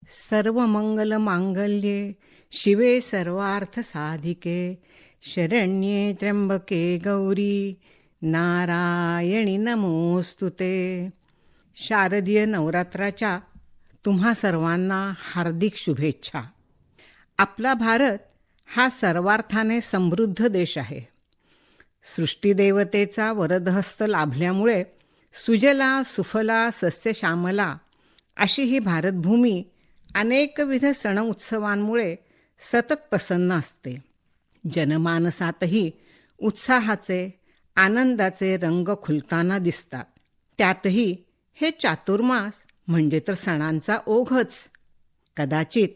सर्व मंगल मांगल्ये शिवे सर्वार्थ साधिके शरण्ये त्र्यंबके गौरी नारायणी नमोस्तुते. शारदीय नवरात्राच्या तुम्हा सर्वांना हार्दिक शुभेच्छा. आपला भारत हा सर्वार्थाने समृद्ध देश आहे. सृष्टीदेवतेचा वरदहस्त लाभल्यामुळे सुजला सुफला सस्यश्यामला अशी ही भारतभूमी अनेकविध सण उत्सवांमुळे सतत प्रसन्न असते. जनमानसातही उत्साहाचे आनंदाचे रंग खुलताना दिसतात. त्यातही हे चातुर्मास म्हणजे तर सणांचा ओघच. कदाचित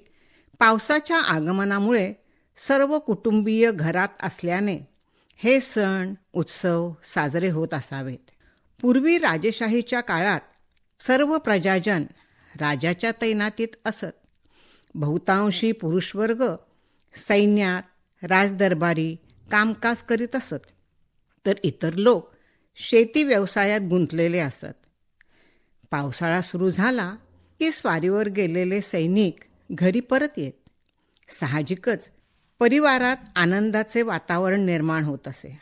पावसाच्या आगमनामुळे सर्व कुटुंबीय घरात असल्याने हे सण उत्सव साजरे होत असावेत. पूर्वी राजेशाहीच्या काळात सर्व प्रजाजन राजाच्या तैनातीत असत. बहुतांशी पुरुषवर्ग सैन्यात राजदरबारी कामकाज करीत असत, तर इतर लोक शेती व्यवसायात गुंतलेले असत. पावसाळा सुरू झाला की स्वारीवर गेलेले सैनिक घरी परत येत. साहजिकच परिवारात आनंदाचे वातावरण निर्माण होत असे.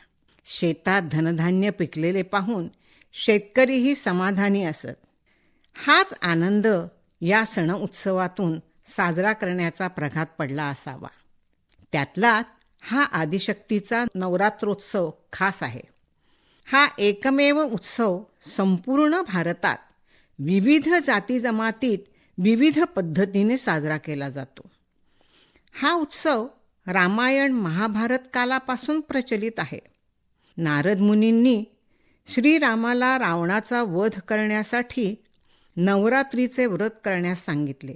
शेतात धनधान्य पिकलेले पाहून शेतकरीही समाधानी असत. हाच आनंद या सण उत्सवातून साजरा करण्याचा प्रघात पडला असावा. त्यातलाच हा आदिशक्तीचा नवरात्रोत्सव खास आहे. हा एकमेव उत्सव संपूर्ण भारतात विविध जाती जमातीत विविध पद्धतीने साजरा केला जातो. हा उत्सव रामायण महाभारत कालापासून प्रचलित आहे. नारद मुनींनी श्रीरामाला रावणाचा वध करण्यासाठी नवरात्रीचे व्रत करण्यास सांगितले.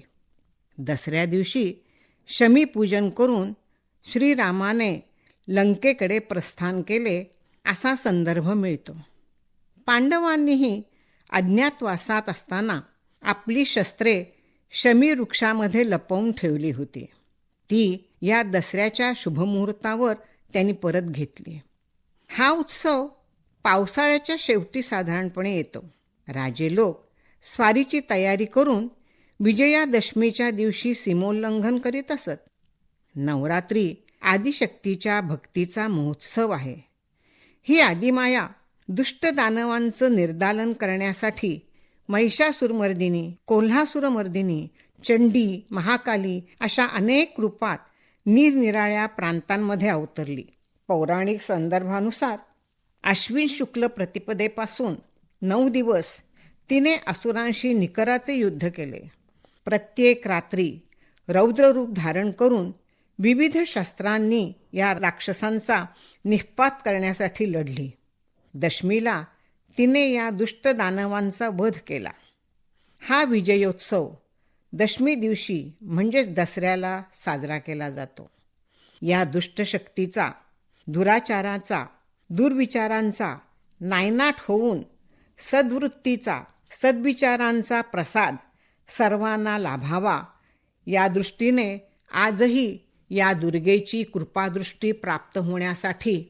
दसऱ्या दिवशी शमीपूजन करून श्रीरामाने लंकेकडे प्रस्थान केले असा संदर्भ मिळतो. पांडवांनीही अज्ञातवासात असताना आपली शस्त्रे शमी वृक्षामध्ये लपवून ठेवली होती. ती या दसऱ्याच्या शुभमुहूर्तावर त्यांनी परत घेतली. हा उत्सव पावसाळ्याच्या शेवटी साधारणपणे येतो. राजे लोक स्वारीची तयारी करून विजयादशमीच्या दिवशी सीमोल्लंघन करीत असत. नवरात्री आदिशक्तीच्या भक्तीचा महोत्सव आहे. ही आदिमाया दुष्ट दानवांचं निर्दालन करण्यासाठी महिषासुरमर्दिनी, कोल्हासुरमर्दिनी, चंडी, महाकाली अशा अनेक रूपात निरनिराळ्या प्रांतांमध्ये अवतरली. पौराणिक संदर्भानुसार आश्विन शुक्ल प्रतिपदेपासून 9 दिवस तिने असुरांशी निकराचे युद्ध केले. प्रत्येक रात्री रौद्ररूप धारण करून विविध शस्त्रांनी या राक्षसांचा निःपात करण्यासाठी लढली. दशमीला तिने या दुष्ट दानवांचा वध केला. हा विजयोत्सव दशमी दिवशी म्हणजेच दसऱ्याला साजरा केला जातो. या दुष्ट शक्तीचा, दुराचाराचा, दुर्विचारांचा नायनाट होऊन सद्वृत्तीचा, सद्विचारांचा प्रसाद सर्वांना लाभावा या दृष्टीने आजही या दुर्गेची कृपादृष्टी प्राप्त होण्यासाठी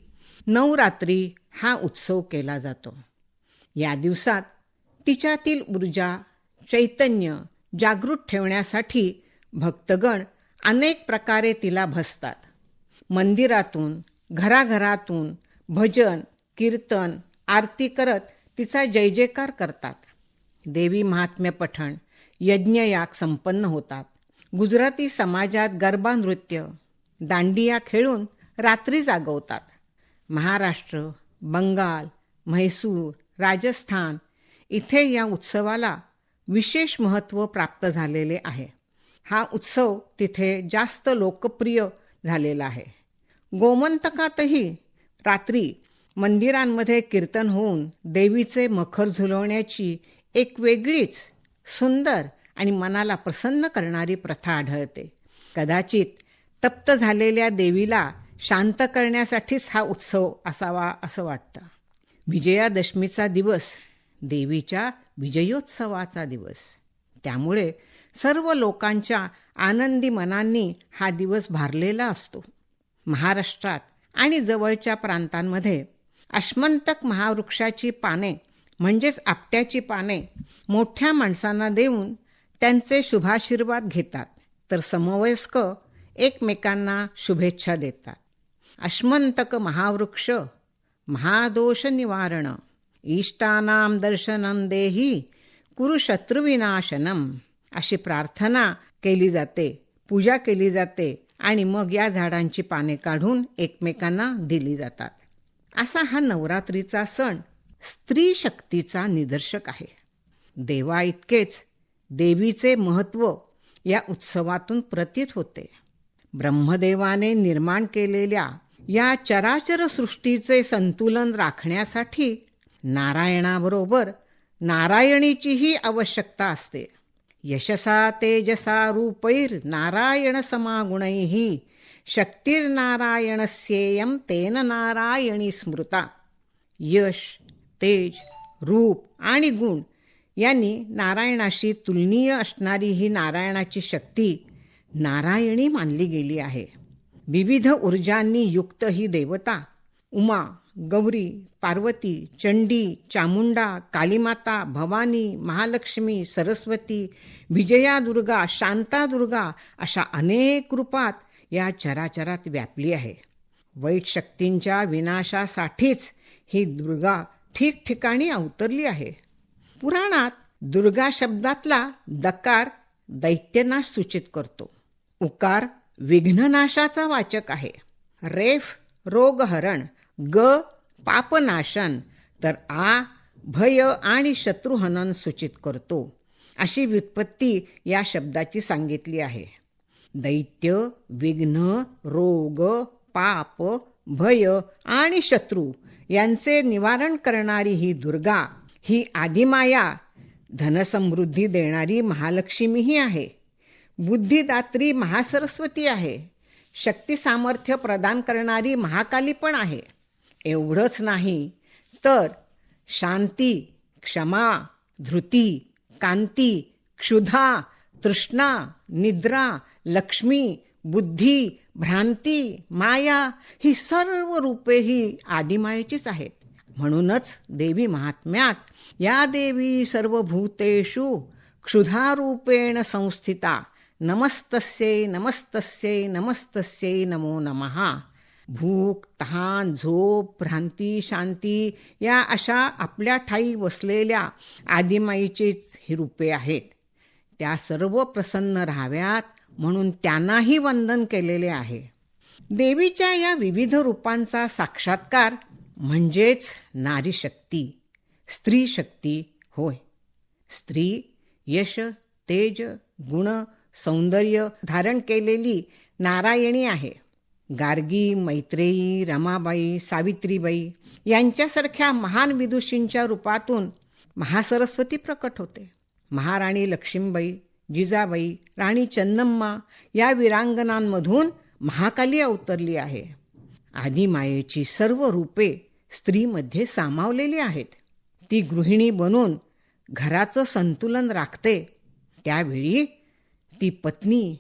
नवरात्री हा उत्सव केला जातो. या दिवसात तिच्यातील ऊर्जा, चैतन्य जागृत ठेवण्यासाठी भक्तगण अनेक प्रकारे तिला भजतात. मंदिरातून, घराघरातून भजन, कीर्तन, आरती करत तिचा जय जयकार करतात. देवी महात्म्य पठण, यज्ञयाग संपन्न होतात. गुजराती समाजात गरबा नृत्य, दांडिया खेळून रात्री जागवतात. महाराष्ट्र, बंगाल, म्हैसूर, राजस्थान इथे या उत्सवाला विशेष महत्त्व प्राप्त झालेले आहे. हा उत्सव तिथे जास्त लोकप्रिय झालेला आहे. गोमंतकातही रात्री मंदिरांमध्ये कीर्तन होऊन देवीचे मखर झुलवण्याची एक वेगळीच सुंदर आणि मनाला प्रसन्न करणारी प्रथा आढळते. कदाचित तप्त झालेल्या देवीला शांत करण्यासाठीच हा उत्सव असावा असं वाटतं. विजयादशमीचा दिवस देवीच्या विजयोत्सवाचा दिवस. त्यामुळे सर्व लोकांच्या आनंदी मनांनी हा दिवस भारलेला असतो. महाराष्ट्रात आणि जवळच्या प्रांतांमध्ये अश्मंतक महावृक्षाची पाने म्हणजेच आपट्याची पाने मोठ्या माणसांना देऊन त्यांचे शुभाशीर्वाद घेतात, तर समवयस्क एकमेकांना शुभेच्छा देतात. अश्मंतक महावृक्ष महादोष निवारण इष्टानाम दर्शनं देही कुरु शत्रुविनाशनम अशी प्रार्थना केली जाते, पूजा केली जाते आणि मग या झाडांची पाने काढून एकमेकांना दिली जातात. असा हा नवरात्रीचा सण स्त्री शक्तीचा निदर्शक आहे. देवा इतकेच देवीचे महत्त्व या उत्सवातून प्रतीत होते. ब्रह्मदेवाने निर्माण केलेल्या या चराचर सृष्टीचे संतुलन राखण्यासाठी नारायणाबरोबर नारायणीचीही आवश्यकता असते. यशसा तेजसा रूपैर नारायण समागुणैः शक्तिर्नारायणस्येयं तेन नारायणी स्मृता. यश, तेज, रूप आणि गुण यांनी नारायणाशी तुलनीय असणारी ही नारायणाची शक्ती नारायणी मानली गेली आहे. विविध ऊर्जांनी युक्त ही देवता उमा, गौरी, पार्वती, चंडी, चामुंडा, कालीमाता, भवानी, महालक्ष्मी, सरस्वती, विजया दुर्गा, शांता दुर्गा अशा अनेक रूपात या चराचरात व्यापली आहे. वाईट शक्तींच्या विनाशासाठीच ही दुर्गा ठिकठिकाणी अवतरली आहे. पुराणात दुर्गा शब्दातला दकार दैत्यनाश सूचित करतो. उकार विघ्ननाशाचा वाचक आहे. रेफ रोगहरण, ग पापनाशन, तर आ भय आणि शत्रुहनन सूचित करतो. अशी व्युत्पत्ती या शब्दाची सांगितली आहे. दैत्य, विघ्न, रोग, पाप, भय आणि शत्रू यांचे निवारण करणारी ही दुर्गा ही आदिमाया, धनसमृद्धी देणारी महालक्ष्मीही आहे. बुद्धिदात्री महासरस्वती आहे. शक्ती सामर्थ्य प्रदान करणारी महाकाली पण आहे. एवढंच नाही तर शांती, क्षमा, धृती, कांती, क्षुधा, तृष्णा, निद्रा, लक्ष्मी, बुद्धी, भ्रांती, माया ही सर्व रूपे ही आदिमायेचीच आहेत. म्हणूनच देवी महात्म्यात या देवी सर्वभूतेषु क्षुधारूपेण संस्थिता नमस्तस्यै नमस्तस्यै नमस्तस्यै नमो नमः. भूक, तहान, झोप, भ्रांती, शांती या अशा आपल्या ठाई वसलेल्या आदिमाईचीच ही रूपे आहेत. त्या सर्व प्रसन्न राहाव्यात म्हणून त्यांनाही वंदन केलेले आहे. देवीच्या या विविध रूपांचा साक्षात्कार म्हणजेच नारी शक्ती, स्त्री शक्ती होय. स्त्री यश, तेज, गुण, सौंदर्य धारण केलेली नारायणी आहे. गार्गी, मैत्रेयी, रमाबाई, सावित्रीबाई यांच्यासारख्या महान विदुषींच्या रूपातून महासरस्वती प्रकट होते. महाराणी लक्ष्मीबाई, जिजाबाई, राणी चन्नम्मा या वीरांगनांमधून महाकाली अवतरली आहे. आदिमायेची सर्व रूपे स्त्रीमध्ये सामावलेली आहेत. ती गृहिणी बनून घराचं संतुलन राखते. त्यावेळी ती पत्नी,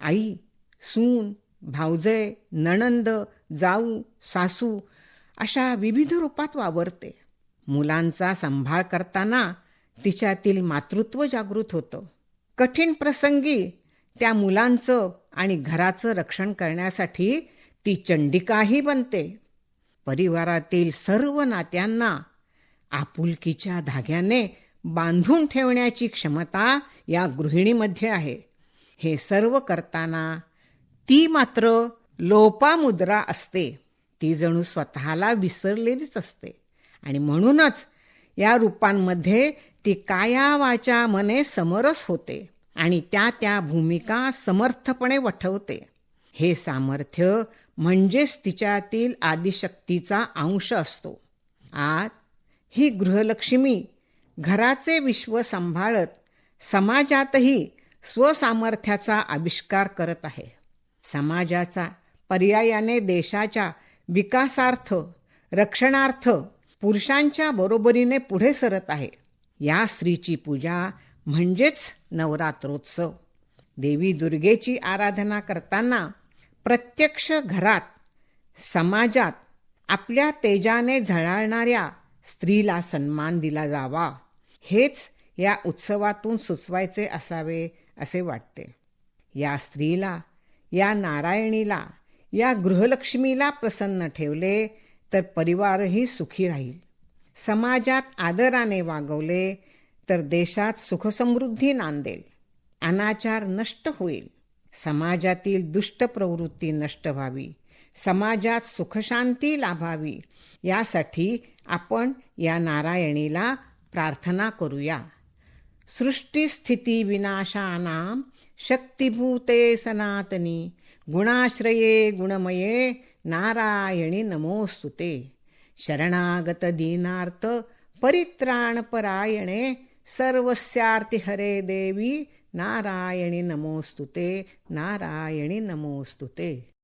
आई, सून, भावजय, नणंद, जाऊ, सासू अशा विविध रूपात वावरते. मुलांचा सांभाळ करताना तिच्यातील मातृत्व जागृत होतं. कठीण प्रसंगी त्या मुलांचं आणि घराचं रक्षण करण्यासाठी ती चंडिकाही बनते. परिवारातील सर्व नात्यांना आपुलकीच्या धाग्याने बांधून ठेवण्याची क्षमता या गृहिणीमध्ये आहे. हे सर्व करताना ती मात्र लोपामुद्रा असते. ती जणू स्वतःला विसरलेलीच असते आणि म्हणूनच या रूपांमध्ये ती काया वाचा मने समरस होते आणि त्या भूमिका समर्थपणे वठवते. हे सामर्थ्य म्हणजेच तिच्यातील आदिशक्तीचा अंश असतो. आज ही गृहलक्ष्मी घराचे विश्व सांभाळत समाजातही स्वसामर्थ्याचा आविष्कार करत आहे. समाजाचा पर्यायाने देशाच्या विकासार्थ, रक्षणार्थ पुरुषांच्या बरोबरीने पुढे सरत आहे. या स्त्रीची पूजा म्हणजेच नवरात्रोत्सव. देवी दुर्गेची आराधना करताना प्रत्यक्ष घरात, समाजात आपल्या तेजाने झळाळणाऱ्या स्त्रीला सन्मान दिला जावा, हेच या उत्सवातून सुचवायचे असावे असे वाटते. या स्त्रीला, या नारायणीला, या गृहलक्ष्मीला प्रसन्न ठेवले तर परिवारही सुखी राहील. समाजात आदराने वागवले तर देशात सुखसमृद्धी नांदेल. अनाचार नष्ट होईल. समाजातील दुष्ट प्रवृत्ती नष्ट व्हावी. समाजात सुखशांती लाभावी. यासाठी आपण या नारायणीला प्रार्थना करूया. सृष्टिस्थिती विनाशानां शक्तिभूते सनातनी गुणाश्रये गुणमये नारायणी नमोस्तुते. शरणागत दीनार्थ परित्राणपरायणे सर्वस्यार्ति हरे देवी नारायणी नमोस्तुते. नारायणी नमोस्तुते.